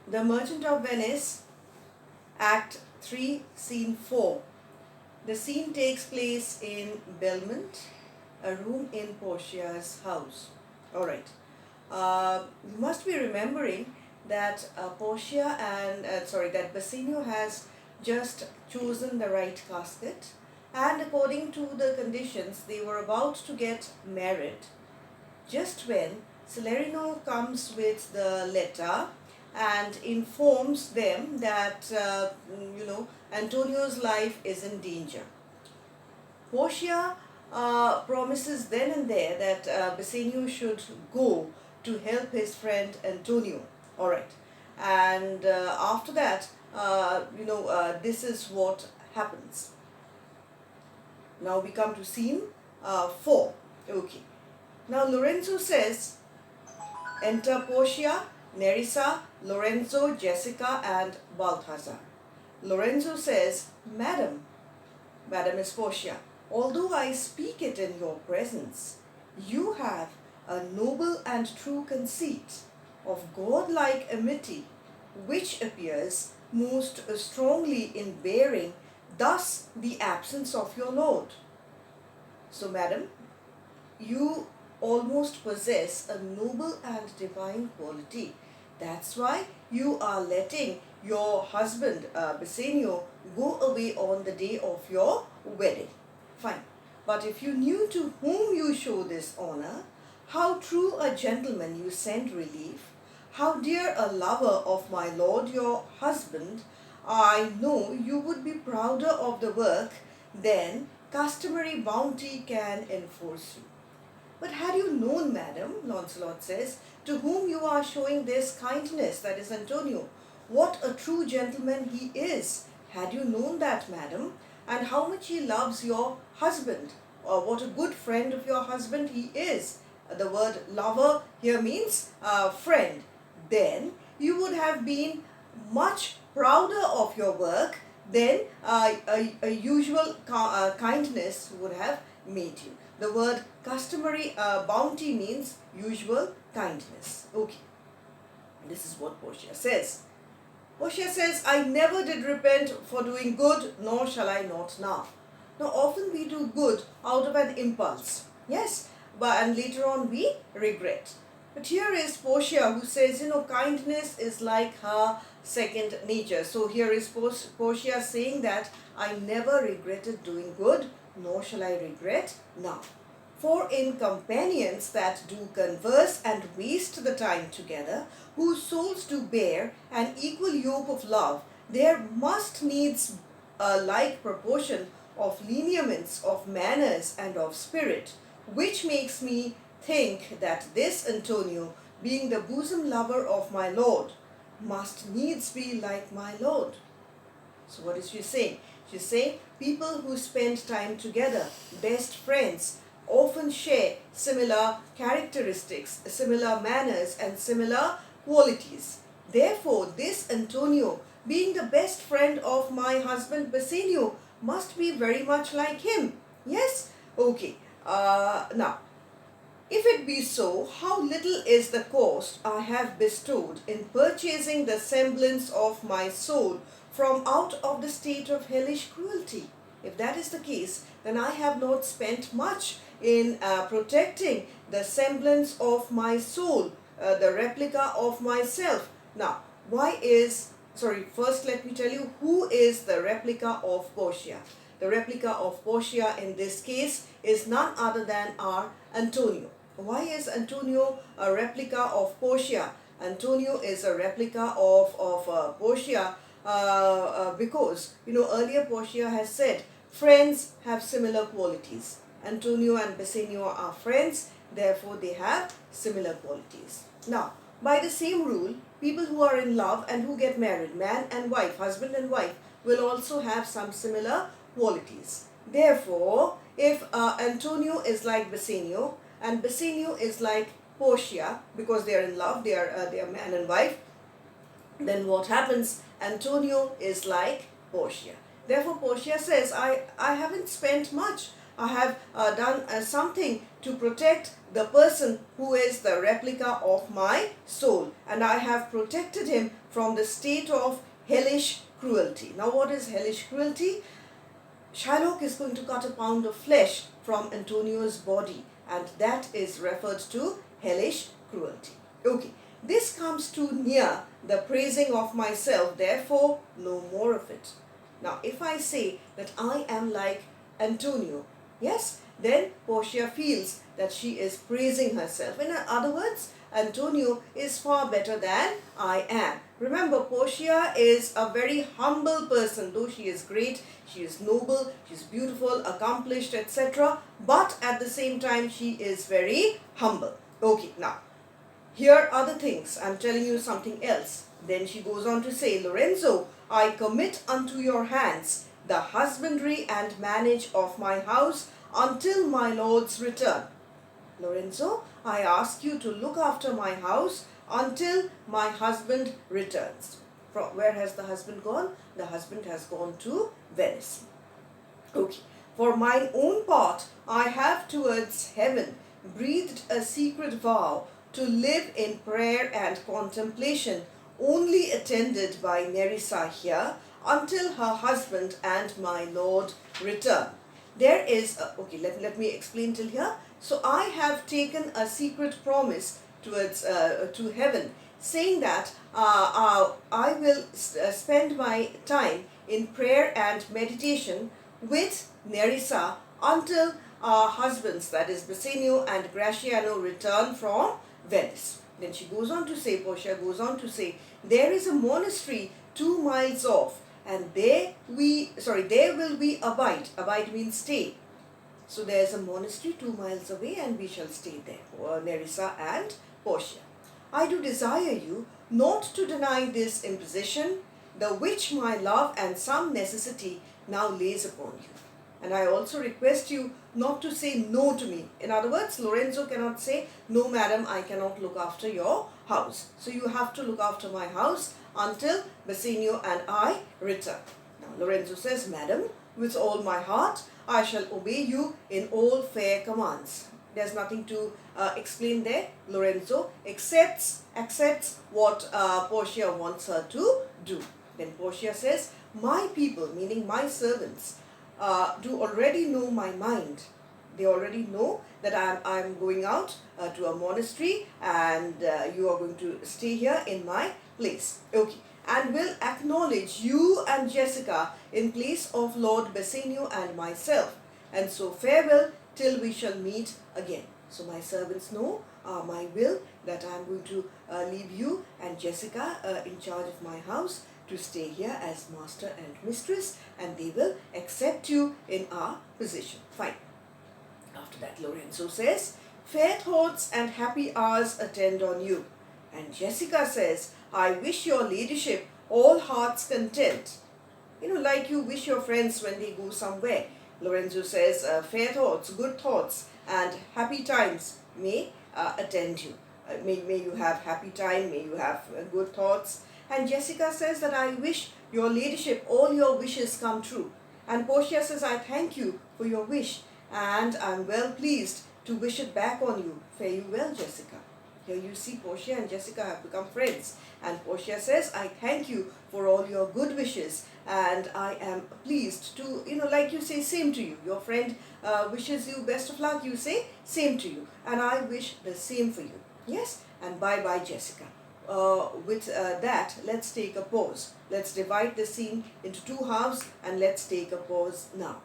The Merchant of Venice, Act 3, Scene 4. The scene takes place in Belmont, a room in Portia's house. Alright. You must be remembering that that Bassanio has just chosen the right casket, and according to the conditions, they were about to get married. Just when Celerino comes with the letter and informs them that Antonio's life is in danger. Portia promises then and there that Bassanio should go to help his friend Antonio. All right, and after that, this is what happens. Now we come to scene 4. Okay. Now Lorenzo says, enter Portia, Nerissa, Lorenzo, Jessica and Balthazar. Lorenzo says, Madam is Portia, although I speak it in your presence, you have a noble and true conceit of godlike amity, which appears most strongly in bearing thus the absence of your lord. So, madam, you almost possess a noble and divine quality. That's why you are letting your husband, Bassanio, go away on the day of your wedding. Fine. But if you knew to whom you show this honor, how true a gentleman you send relief, how dear a lover of my lord your husband, I know you would be prouder of the work than customary bounty can enforce you. But had you known, madam, Launcelot says, to whom you are showing this kindness, that is Antonio, what a true gentleman he is, had you known that, madam, and how much he loves your husband, or what a good friend of your husband he is, the word lover here means friend, then you would have been much prouder of your work than a usual kindness would have made you. The word customary bounty means usual kindness. Okay, this is what Portia says. Portia says, I never did repent for doing good, nor shall I not now. Now often we do good out of an impulse, yes, and later on we regret. But here is Portia who says, kindness is like her second nature. So here is Portia saying that I never regretted doing good, nor shall I regret now. For in companions that do converse and waste the time together, whose souls do bear an equal yoke of love, there must needs a like proportion of lineaments, of manners, and of spirit, which makes me think that this Antonio, being the bosom lover of my lord, must needs be like my lord. So what is she saying? She's saying people who spend time together, best friends, often share similar characteristics, similar manners and similar qualities. Therefore, this Antonio, being the best friend of my husband Bassanio, must be very much like him. Yes? Okay. Now, if it be so, how little is the cost I have bestowed in purchasing the semblance of my soul from out of the state of hellish cruelty? If that is the case, then I have not spent much in protecting the semblance of my soul, the replica of myself. Now, first let me tell you who is the replica of Portia. The replica of Portia in this case is none other than our Antonio. Why is Antonio a replica of Portia? Antonio is a replica of Portia because, earlier Portia has said, friends have similar qualities. Antonio and Bassanio are friends, therefore they have similar qualities. Now, by the same rule, people who are in love and who get married, man and wife, husband and wife, will also have some similar qualities. Therefore, if Antonio is like Bassanio and Bassanio is like Portia, because they are in love, they are man and wife, then what happens? Antonio is like Portia. Therefore, Portia says, I haven't spent much. I have done something to protect the person who is the replica of my soul. and I have protected him from the state of hellish cruelty. Now, what is hellish cruelty? Shylock is going to cut a pound of flesh from Antonio's body, and that is referred to hellish cruelty. Okay, this comes too near the praising of myself, therefore no more of it. Now, if I say that I am like Antonio, yes, then Portia feels that she is praising herself. In other words, Antonio is far better than I am. Remember, Portia is a very humble person. Though she is great, she is noble, she is beautiful, accomplished, etc. But at the same time, she is very humble. Okay, now, here are the things. I'm telling you something else. Then she goes on to say, Lorenzo, I commit unto your hands the husbandry and manage of my house until my lord's return. Lorenzo, I ask you to look after my house until my husband returns. Where has the husband gone? The husband has gone to Venice. Okay. For mine own part, I have towards heaven breathed a secret vow to live in prayer and contemplation, only attended by Nerissa here, until her husband and my lord return. There is, okay, let me explain till here. So I have taken a secret promise towards to heaven, saying that I will spend my time in prayer and meditation with Nerissa until our husbands, that is Bassanio and Gratiano, return from Venice. Then she goes on to say, Portia goes on to say, there is a monastery 2 miles off, and there will we abide. Abide means stay. So there is a monastery 2 miles away, and we shall stay there, Nerissa and Portia. I do desire you not to deny this imposition, the which my love and some necessity now lays upon you. And I also request you not to say no to me. In other words, Lorenzo cannot say, no madam, I cannot look after your house. So you have to look after my house until Bassanio and I return. Now Lorenzo says, madam, with all my heart, I shall obey you in all fair commands. There's nothing to explain there. Lorenzo accepts what Portia wants her to do. Then Portia says, my people, meaning my servants, do already know my mind. They already know that I'm going out to a monastery, and you are going to stay here in my place. Okay. And will acknowledge you and Jessica in place of Lord Bassanio and myself. And so farewell till we shall meet again. So my servants know my will, that I am going to leave you and Jessica in charge of my house to stay here as master and mistress, and they will accept you in our position. Fine. After that, Lorenzo says, fair thoughts and happy hours attend on you. And Jessica says, I wish your ladyship all hearts content. You know, like you wish your friends when they go somewhere. Lorenzo says, fair thoughts, good thoughts, and happy times may attend you. May you have happy time, may you have good thoughts. And Jessica says that I wish your ladyship all your wishes come true. And Portia says, I thank you for your wish, and I'm well pleased to wish it back on you. Fare you well, Jessica. Here you see Portia and Jessica have become friends. And Portia says, I thank you for all your good wishes, and I am pleased to, like you say, same to you. Your friend wishes you best of luck, you say, same to you. And I wish the same for you. Yes? And bye-bye, Jessica. With that, let's take a pause. Let's divide the scene into 2 halves, and let's take a pause now.